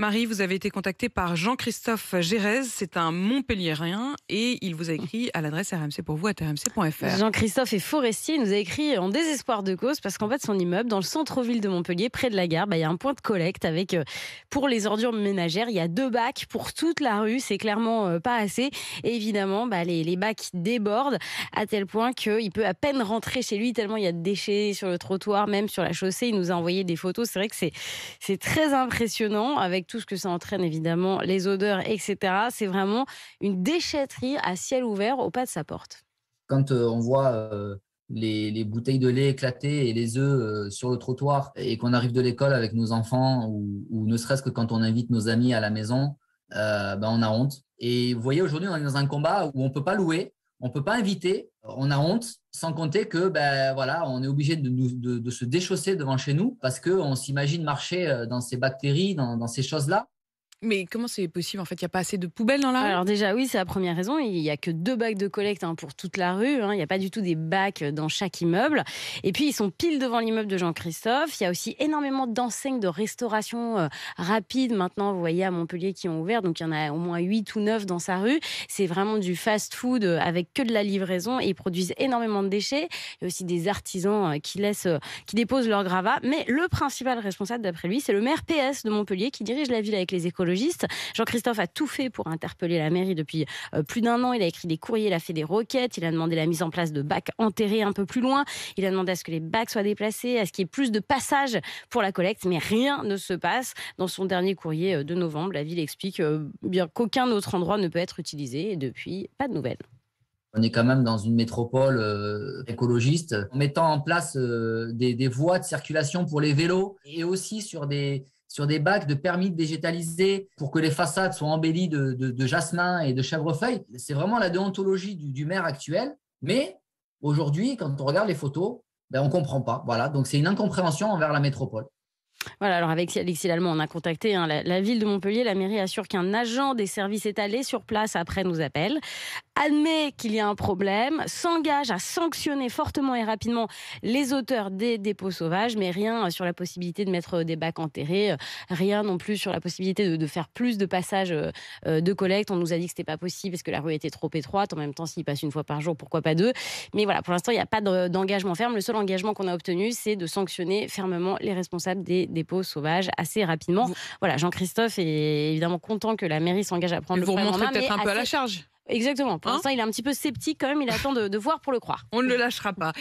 Marie, vous avez été contactée par Jean-Christophe Gérez, c'est un Montpelliérain et il vous a écrit à l'adresse rmc.vous@rmc.fr. Jean-Christophe est forestier, il nous a écrit en désespoir de cause parce qu'en fait son immeuble dans le centre-ville de Montpellier, près de la gare, il y a un point de collecte avec pour les ordures ménagères, il y a 2 bacs pour toute la rue, c'est clairement pas assez. Et évidemment, les bacs débordent à tel point qu'il peut à peine rentrer chez lui tellement il y a de déchets sur le trottoir, même sur la chaussée. Il nous a envoyé des photos, c'est vrai que c'est très impressionnant avec tout ce que ça entraîne évidemment, les odeurs, etc. C'est vraiment une déchetterie à ciel ouvert au pas de sa porte. Quand on voit les bouteilles de lait éclatées et les œufs sur le trottoir et qu'on arrive de l'école avec nos enfants ou ne serait-ce que quand on invite nos amis à la maison, on a honte. Et vous voyez, aujourd'hui, on est dans un combat où on ne peut pas louer, on ne peut pas inviter, on a honte, sans compter que on est obligé de se déchausser devant chez nous parce qu'on s'imagine marcher dans ces bactéries, dans ces choses-là. Mais comment c'est possible en fait? Il n'y a pas assez de poubelles dans la rue? Alors déjà oui, c'est la première raison, il n'y a que 2 bacs de collecte pour toute la rue, il n'y a pas du tout des bacs dans chaque immeuble. Et puis ils sont pile devant l'immeuble de Jean-Christophe. Il y a aussi énormément d'enseignes de restauration rapide maintenant, vous voyez, à Montpellier qui ont ouvert, donc il y en a au moins 8 ou 9 dans sa rue. C'est vraiment du fast-food avec que de la livraison et ils produisent énormément de déchets. Il y a aussi des artisans qui déposent leur gravat. Mais le principal responsable d'après lui, c'est le maire PS de Montpellier qui dirige la ville avec les écologistes. Jean-Christophe a tout fait pour interpeller la mairie depuis plus d'1 an. Il a écrit des courriers, il a fait des requêtes, il a demandé la mise en place de bacs enterrés un peu plus loin. Il a demandé à ce que les bacs soient déplacés, à ce qu'il y ait plus de passages pour la collecte. Mais rien ne se passe. Dans son dernier courrier de novembre, la ville explique bien qu'aucun autre endroit ne peut être utilisé. Et depuis, pas de nouvelles. On est quand même dans une métropole écologiste, en mettant en place des voies de circulation pour les vélos et aussi sur des bacs de permis de végétaliser pour que les façades soient embellies de jasmin et de chèvrefeuille. C'est vraiment la déontologie du maire actuel. Mais aujourd'hui, quand on regarde les photos, on ne comprend pas. Voilà. Donc, c'est une incompréhension envers la métropole. Voilà, alors avec Alexis Lallemand, on a contacté la ville de Montpellier. La mairie assure qu'un agent des services est allé sur place après nous appelle, admet qu'il y a un problème, s'engage à sanctionner fortement et rapidement les auteurs des dépôts sauvages, mais rien sur la possibilité de mettre des bacs enterrés, rien non plus sur la possibilité de faire plus de passages de collecte. On nous a dit que c'était pas possible parce que la rue était trop étroite. En même temps, s'il passe 1 fois par jour, pourquoi pas 2? Mais voilà, pour l'instant, il n'y a pas d'engagement ferme. Le seul engagement qu'on a obtenu, c'est de sanctionner fermement les responsables des dépôts sauvages assez rapidement. Voilà, Jean-Christophe est évidemment content que la mairie s'engage à prendre le problème en main. Vous remontrez peut-être un peu à la charge. Exactement. Pour l'instant, il est un petit peu sceptique quand même. Il attend de voir pour le croire. On ne le lâchera pas.